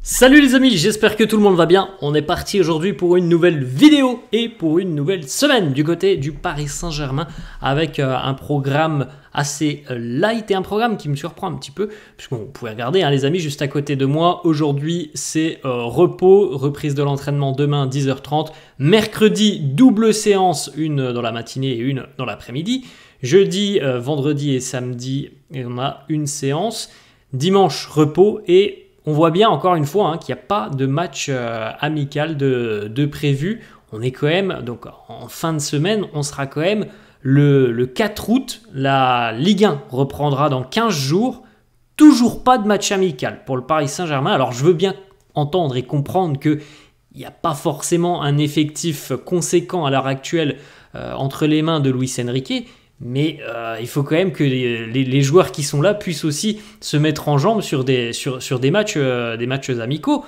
Salut les amis, j'espère que tout le monde va bien. On est parti aujourd'hui pour une nouvelle vidéo et pour une nouvelle semaine du côté du Paris Saint-Germain avec un programme assez light et un programme qui me surprend un petit peu puisque vous pouvez regarder les amis juste à côté de moi. Aujourd'hui c'est repos, reprise de l'entraînement demain 10h30. Mercredi double séance, une dans la matinée et une dans l'après-midi. Jeudi, vendredi et samedi on a une séance. Dimanche repos et on voit bien encore une fois qu'il n'y a pas de match amical de prévu. On est quand même, donc en fin de semaine, on sera quand même le 4 août. La Ligue 1 reprendra dans 15 jours. Toujours pas de match amical pour le Paris Saint-Germain. Alors je veux bien entendre et comprendre qu'il n'y a pas forcément un effectif conséquent à l'heure actuelle entre les mains de Luis Enrique. Mais il faut quand même que les joueurs qui sont là puissent aussi se mettre en jambes sur des matchs amicaux.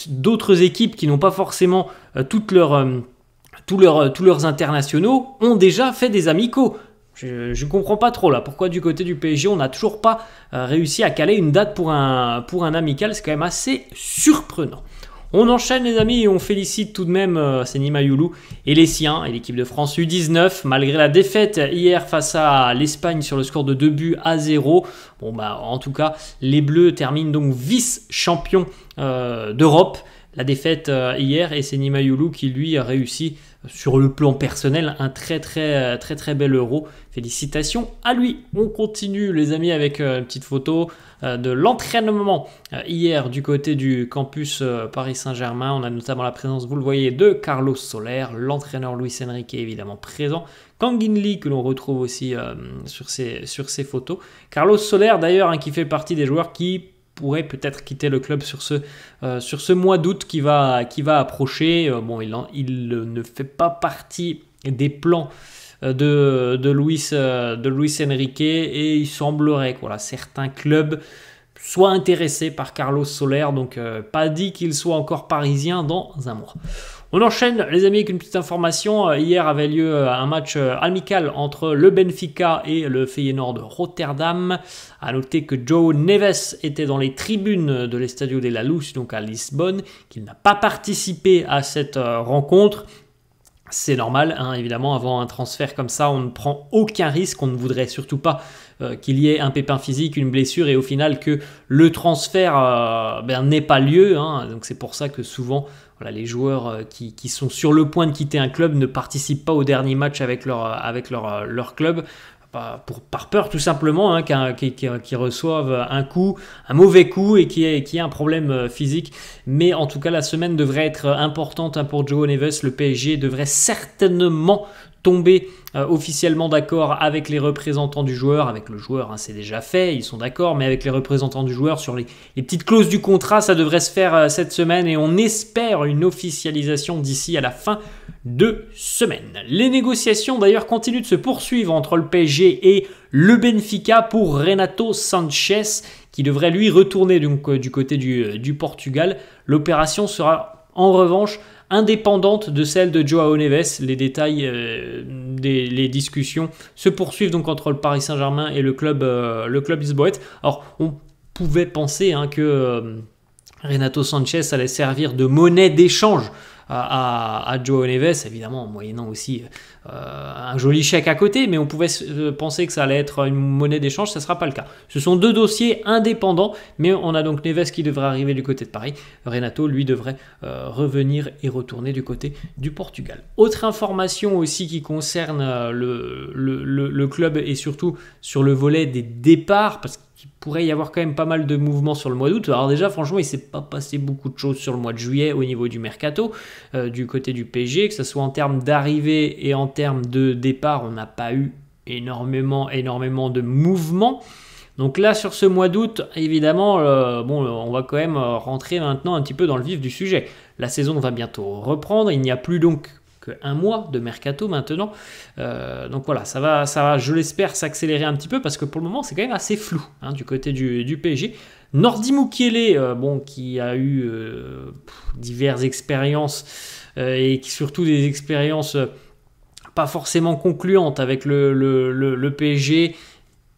D'autres équipes qui n'ont pas forcément tous leurs internationaux ont déjà fait des amicaux. Je ne comprends pas trop là. Pourquoi du côté du PSG, on n'a toujours pas réussi à caler une date pour un amical. C'est quand même assez surprenant. On enchaîne les amis et on félicite tout de même Seny Mayulu et les siens et l'équipe de France U19 malgré la défaite hier face à l'Espagne sur le score de 2-0. Bon en tout cas les Bleus terminent donc vice-champions d'Europe. La défaite hier et Seny Mayulu qui lui a réussi sur le plan personnel un très bel Euro. Félicitations à lui. On continue les amis avec une petite photo de l'entraînement hier du côté du campus Paris Saint-Germain. On a notamment la présence, vous le voyez, de Carlos Soler, l'entraîneur Luis Enrique évidemment présent. Kang In Lee que l'on retrouve aussi sur ces photos. Carlos Soler d'ailleurs qui fait partie des joueurs qui pourrait peut-être quitter le club sur ce mois d'août qui va approcher. Il ne fait pas partie des plans de Luis Enrique et il semblerait que certains clubs soient intéressés par Carlos Soler, donc pas dit qu'il soit encore parisien dans un mois. On enchaîne les amis avec une petite information. Hier avait lieu un match amical entre le Benfica et le Feyenoord de Rotterdam. A noter que João Neves était dans les tribunes de l'Estadio de la Luz, donc à Lisbonne, qu'il n'a pas participé à cette rencontre. C'est normal, évidemment, avant un transfert comme ça, on ne prend aucun risque, on ne voudrait surtout pas qu'il y ait un pépin physique, une blessure et au final que le transfert n'ait pas lieu. Donc c'est pour ça que souvent les joueurs qui sont sur le point de quitter un club ne participent pas au dernier match avec leur club. Par peur tout simplement qu'ils reçoivent un mauvais coup et qu'il y ait un problème physique. Mais en tout cas la semaine devrait être importante pour João Neves. Le PSG devrait certainement tomber officiellement d'accord avec les représentants du joueur. Avec le joueur c'est déjà fait, ils sont d'accord, mais avec les représentants du joueur sur les petites clauses du contrat, ça devrait se faire cette semaine et on espère une officialisation d'ici à la fin de semaine. Les négociations d'ailleurs continuent de se poursuivre entre le PSG et le Benfica pour Renato Sanchez qui devrait lui retourner donc, du côté du Portugal. L'opération sera en revanche indépendante de celle de João Neves. Les détails les discussions se poursuivent donc entre le Paris Saint-Germain et le club lisboète. Alors on pouvait penser que Renato Sanchez allait servir de monnaie d'échange à João Neves, évidemment en moyennant aussi un joli chèque à côté, mais on pouvait penser que ça allait être une monnaie d'échange, ça ne sera pas le cas. Ce sont deux dossiers indépendants, mais on a donc Neves qui devrait arriver du côté de Paris. Renato, lui, devrait revenir et retourner du côté du Portugal. Autre information aussi qui concerne le club et surtout sur le volet des départs, parce qu'il pourrait y avoir quand même pas mal de mouvements sur le mois d'août. Alors déjà, franchement, il ne s'est pas passé beaucoup de choses sur le mois de juillet au niveau du mercato, du côté du PSG, que ce soit en termes d'arrivée et en termes de départ, on n'a pas eu énormément de mouvements. Donc là, sur ce mois d'août, évidemment, on va quand même rentrer maintenant un petit peu dans le vif du sujet. La saison va bientôt reprendre, il n'y a plus donc qu'un mois de mercato maintenant. Donc voilà, ça va, je l'espère, s'accélérer un petit peu parce que pour le moment, c'est quand même assez flou du côté du PSG. Nordi Mukiele, qui a eu diverses expériences et surtout des expériences pas forcément concluantes avec le PSG,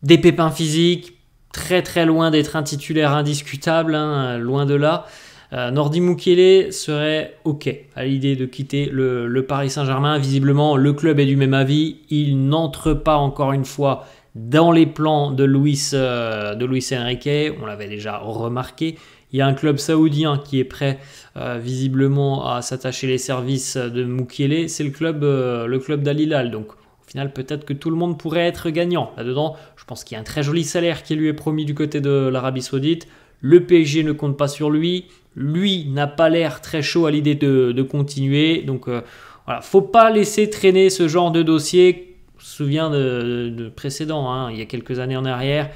des pépins physiques, très très loin d'être un titulaire indiscutable, hein, loin de là. Nordi Mukiele serait OK à l'idée de quitter le Paris Saint-Germain. Visiblement, le club est du même avis. Il n'entre pas encore une fois dans les plans de Luis Enrique. On l'avait déjà remarqué. Il y a un club saoudien qui est prêt visiblement à s'attacher les services de Mukiele. C'est le club d'Al Hilal. Donc au final, peut-être que tout le monde pourrait être gagnant là-dedans. Je pense qu'il y a un très joli salaire qui lui est promis du côté de l'Arabie Saoudite. Le PSG ne compte pas sur lui. Lui n'a pas l'air très chaud à l'idée de continuer. Donc voilà, faut pas laisser traîner ce genre de dossier. Je me souviens de précédents, hein, il y a quelques années en arrière,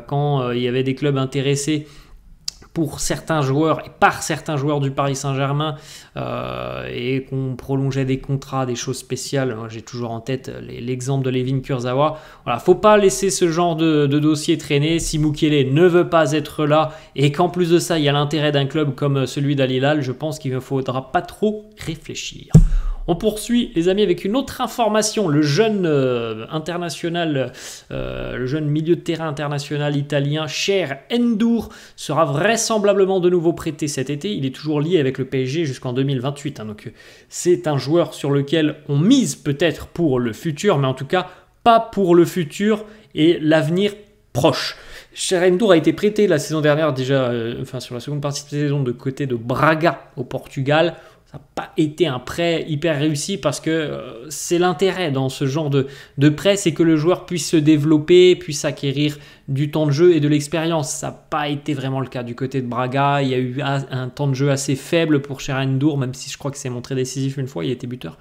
quand il y avait des clubs intéressés pour certains joueurs et par certains joueurs du Paris Saint-Germain et qu'on prolongeait des contrats, des choses spéciales. Moi, j'ai toujours en tête l'exemple de Layvin Kurzawa. Voilà, faut pas laisser ce genre de dossier traîner. Si Mukiele ne veut pas être là et qu'en plus de ça, il y a l'intérêt d'un club comme celui d'Al Hilal, je pense qu'il ne faudra pas trop réfléchir. On poursuit, les amis, avec une autre information. Le jeune international, le jeune milieu de terrain international italien, Cher N'Dour, sera vraisemblablement de nouveau prêté cet été. Il est toujours lié avec le PSG jusqu'en 2028. Hein, donc c'est un joueur sur lequel on mise peut-être pour le futur, mais en tout cas pas pour le futur et l'avenir proche. Cher N'Dour a été prêté la saison dernière déjà, sur la seconde partie de saison, de côté de Braga au Portugal. Ça n'a pas été un prêt hyper réussi parce que c'est l'intérêt dans ce genre de prêt, c'est que le joueur puisse se développer, puisse acquérir du temps de jeu et de l'expérience. Ça n'a pas été vraiment le cas du côté de Braga. Il y a eu un temps de jeu assez faible pour Cher N'Dour, même si je crois que c'est montré décisif une fois, il était buteur.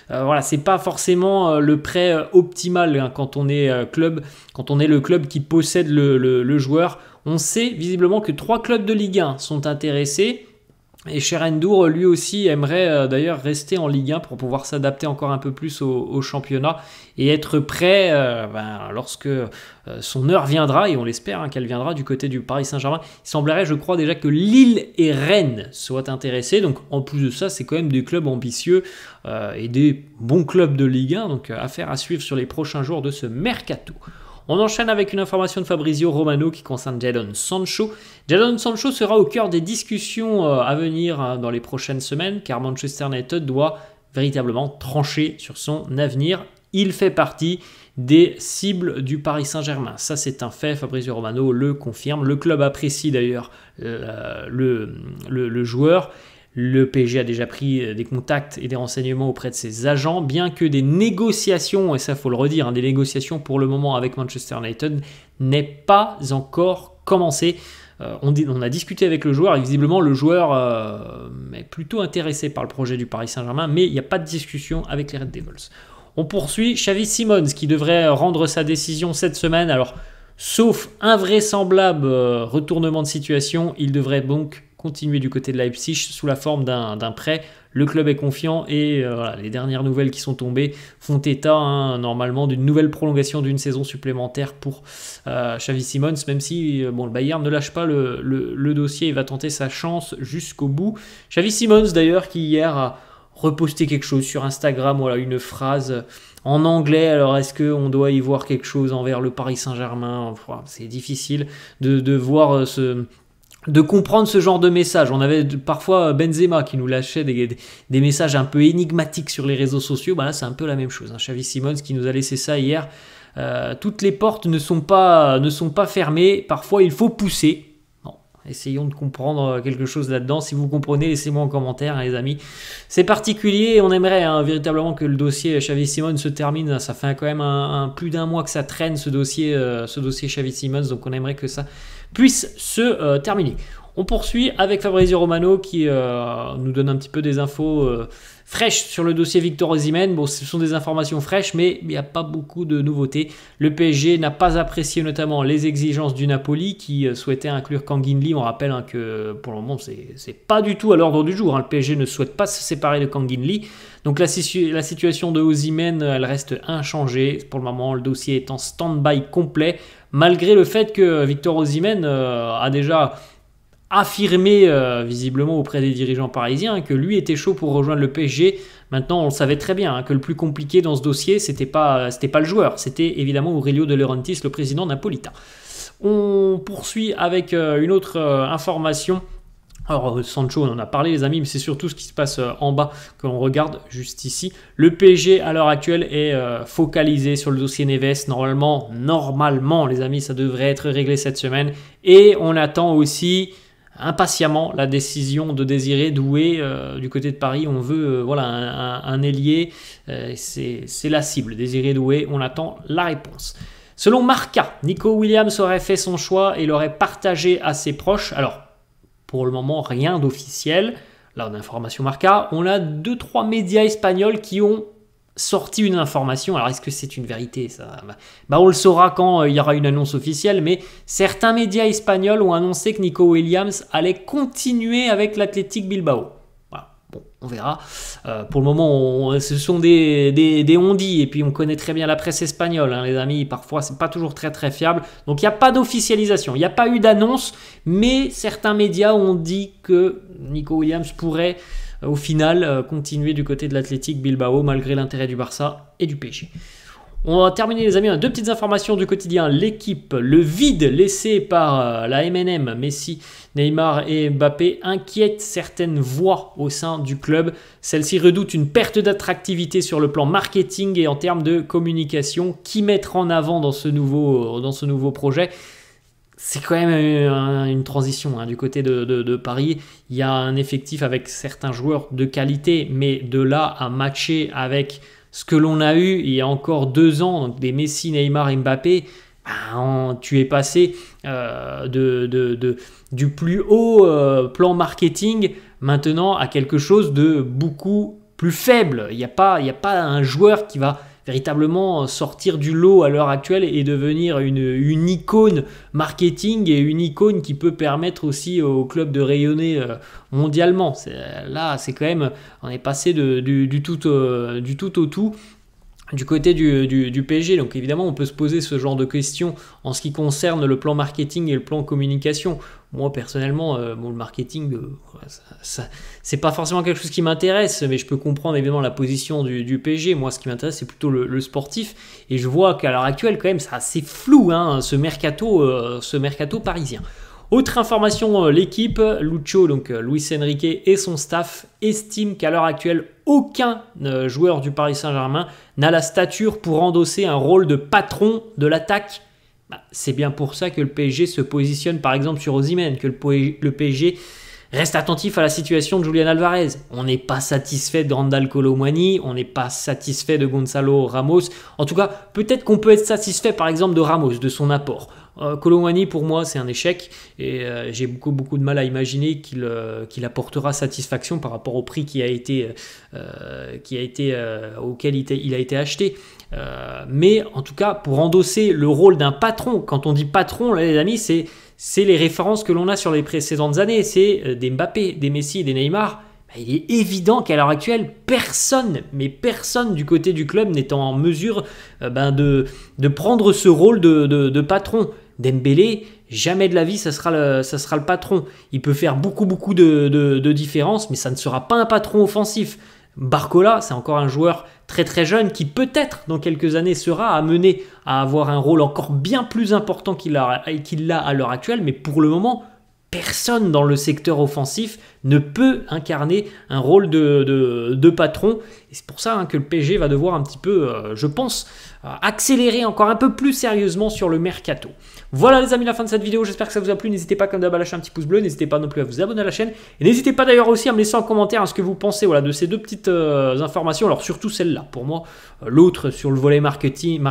Voilà, c'est pas forcément le prêt optimal hein, quand on est le club qui possède le joueur. On sait visiblement que 3 clubs de Ligue 1 sont intéressés. Et Cher N'Dour, lui aussi, aimerait d'ailleurs rester en Ligue 1 pour pouvoir s'adapter encore un peu plus au championnat et être prêt lorsque son heure viendra, et on l'espère hein, qu'elle viendra du côté du Paris Saint-Germain. Il semblerait, je crois, déjà que Lille et Rennes soient intéressés. Donc en plus de ça, c'est quand même des clubs ambitieux et des bons clubs de Ligue 1. Donc affaire à suivre sur les prochains jours de ce mercato. On enchaîne avec une information de Fabrizio Romano qui concerne Jadon Sancho. Jadon Sancho sera au cœur des discussions à venir dans les prochaines semaines car Manchester United doit véritablement trancher sur son avenir. Il fait partie des cibles du Paris Saint-Germain. Ça, c'est un fait. Fabrizio Romano le confirme. Le club apprécie d'ailleurs le joueur. Le PSG a déjà pris des contacts et des renseignements auprès de ses agents, bien que des négociations, et ça faut le redire, hein, des négociations pour le moment avec Manchester United n'aient pas encore commencé. On a discuté avec le joueur et visiblement le joueur est plutôt intéressé par le projet du Paris Saint-Germain, mais il n'y a pas de discussion avec les Red Devils. On poursuit Xavi Simons qui devrait rendre sa décision cette semaine. Alors, sauf invraisemblable retournement de situation, il devrait donc continuer du côté de Leipzig sous la forme d'un prêt. Le club est confiant et voilà, les dernières nouvelles qui sont tombées font état hein, normalement d'une nouvelle prolongation d'une saison supplémentaire pour Xavi Simons, même si le Bayern ne lâche pas le dossier et va tenter sa chance jusqu'au bout. Xavi Simons d'ailleurs qui hier a reposté quelque chose sur Instagram, voilà, une phrase en anglais. Alors est-ce qu'on doit y voir quelque chose envers le Paris Saint-Germain? C'est difficile de voir de comprendre ce genre de message. On avait parfois Benzema qui nous lâchait des messages un peu énigmatiques sur les réseaux sociaux. Là, c'est un peu la même chose. Xavi Simons qui nous a laissé ça hier. Toutes les portes ne sont pas fermées. Parfois, il faut pousser. Bon, essayons de comprendre quelque chose là-dedans. Si vous comprenez, laissez-moi en commentaire, hein, les amis. C'est particulier. On aimerait véritablement que le dossier Xavi Simons se termine. Ça fait quand même plus d'un mois que ça traîne, ce dossier Xavi Simons. Donc, on aimerait que ça puisse se terminer. On poursuit avec Fabrizio Romano qui nous donne un petit peu des infos fraîches sur le dossier Victor Osimhen. Bon, ce sont des informations fraîches, mais il n'y a pas beaucoup de nouveautés. Le PSG n'a pas apprécié notamment les exigences du Napoli qui souhaitait inclure Kang-in Lee. On rappelle hein, que pour le moment, c'est pas du tout à l'ordre du jour. Hein. Le PSG ne souhaite pas se séparer de Kang-in Lee. Donc la situation de Osimhen, elle reste inchangée. Pour le moment, le dossier est en stand-by complet, malgré le fait que Victor Osimhen a déjà affirmé visiblement auprès des dirigeants parisiens que lui était chaud pour rejoindre le PSG. Maintenant, on le savait très bien hein, que le plus compliqué dans ce dossier, c'était pas le joueur, c'était évidemment Aurelio De Laurentiis, le président napolitain. On poursuit avec une autre information. Alors Sancho, on en a parlé les amis, mais c'est surtout ce qui se passe en bas que l'on regarde juste ici. Le PSG à l'heure actuelle est focalisé sur le dossier Neves. Normalement les amis, ça devrait être réglé cette semaine. Et on attend aussi impatiemment la décision de Désiré Doué du côté de Paris. On veut voilà, un ailier, c'est la cible. Désiré Doué, on attend la réponse. Selon Marca, Nico Williams aurait fait son choix et l'aurait partagé à ses proches. Alors, pour le moment, rien d'officiel. Là, on a information Marca. On a 2-3 médias espagnols qui ont sorti une information. Alors, est-ce que c'est une vérité ça on le saura quand il y aura une annonce officielle. Mais certains médias espagnols ont annoncé que Nico Williams allait continuer avec l'Athletic Bilbao. Bon, on verra. Pour le moment, ce sont des on-dit. Et puis, on connaît très bien la presse espagnole, hein, les amis. Parfois, c'est pas toujours très, très fiable. Donc, il n'y a pas d'officialisation. Il n'y a pas eu d'annonce. Mais certains médias ont dit que Nico Williams pourrait, au final, continuer du côté de l'Athletic Bilbao, malgré l'intérêt du Barça et du PSG. On va terminer les amis, on a deux petites informations du quotidien. L'équipe, le vide laissé par la MNM, Messi, Neymar et Mbappé inquiète certaines voix au sein du club. Celles-ci redoutent une perte d'attractivité sur le plan marketing et en termes de communication. Qui mettre en avant dans ce nouveau projet ? C'est quand même une transition hein, du côté de Paris. Il y a un effectif avec certains joueurs de qualité, mais de là à matcher avec ce que l'on a eu il y a encore 2 ans, donc des Messi, Neymar et Mbappé, tu es passé du plus haut plan marketing maintenant à quelque chose de beaucoup plus faible. Il n'y a pas un joueur qui va véritablement sortir du lot à l'heure actuelle et devenir une icône marketing et une icône qui peut permettre aussi au club de rayonner mondialement. Là, c'est quand même, on est passé du tout au tout du côté du PSG. Donc évidemment, on peut se poser ce genre de questions en ce qui concerne le plan marketing et le plan communication. Moi, personnellement, le marketing, c'est pas forcément quelque chose qui m'intéresse, mais je peux comprendre évidemment la position du PSG. Moi, ce qui m'intéresse, c'est plutôt le sportif. Et je vois qu'à l'heure actuelle, quand même, c'est assez flou, hein, ce mercato parisien. Autre information, l'équipe, Lucho, donc Luis Enrique et son staff estiment qu'à l'heure actuelle, aucun joueur du Paris Saint-Germain n'a la stature pour endosser un rôle de patron de l'attaque. C'est bien pour ça que le PSG se positionne par exemple sur Osimhen, que le PSG reste attentif à la situation de Julian Alvarez. On n'est pas satisfait de Randal Kolo Muani, on n'est pas satisfait de Gonzalo Ramos. En tout cas, peut-être qu'on peut être satisfait par exemple de Ramos, de son apport. Kolo Muani pour moi c'est un échec et j'ai beaucoup de mal à imaginer qu'il apportera satisfaction par rapport au prix auquel il a été acheté. Mais en tout cas pour endosser le rôle d'un patron, quand on dit patron là, les amis, c'est les références que l'on a sur les précédentes années, c'est des Mbappé, des Messi et des Neymar. Il est évident qu'à l'heure actuelle, personne du côté du club n'est en mesure de prendre ce rôle de patron. Dembélé, jamais de la vie, ça sera le patron. Il peut faire beaucoup de différences, mais ça ne sera pas un patron offensif. Barcola, c'est encore un joueur très très jeune qui peut-être dans quelques années sera amené à avoir un rôle encore bien plus important qu'il l'a à l'heure actuelle, mais pour le moment, personne dans le secteur offensif ne peut incarner un rôle de patron. Et c'est pour ça que le PSG va devoir un petit peu, je pense, accélérer encore un peu plus sérieusement sur le mercato. Voilà les amis, la fin de cette vidéo, j'espère que ça vous a plu. N'hésitez pas comme d'hab à lâcher un petit pouce bleu, n'hésitez pas non plus à vous abonner à la chaîne. Et n'hésitez pas d'ailleurs aussi à me laisser en commentaire ce que vous pensez de ces deux petites informations. Alors surtout celle-là, pour moi, l'autre sur le volet marketing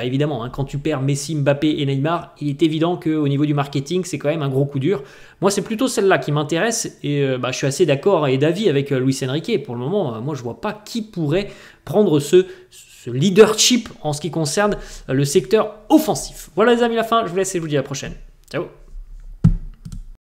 évidemment, quand tu perds Messi, Mbappé et Neymar, il est évident qu'au niveau du marketing, c'est quand même un gros coup dur. Moi, c'est plutôt celle-là qui m'intéresse et je suis assez d'accord et d'avis avec Luis Enrique. Pour le moment, moi, je vois pas qui pourrait prendre ce leadership en ce qui concerne le secteur offensif. Voilà les amis, la fin, je vous laisse et je vous dis à la prochaine. Ciao.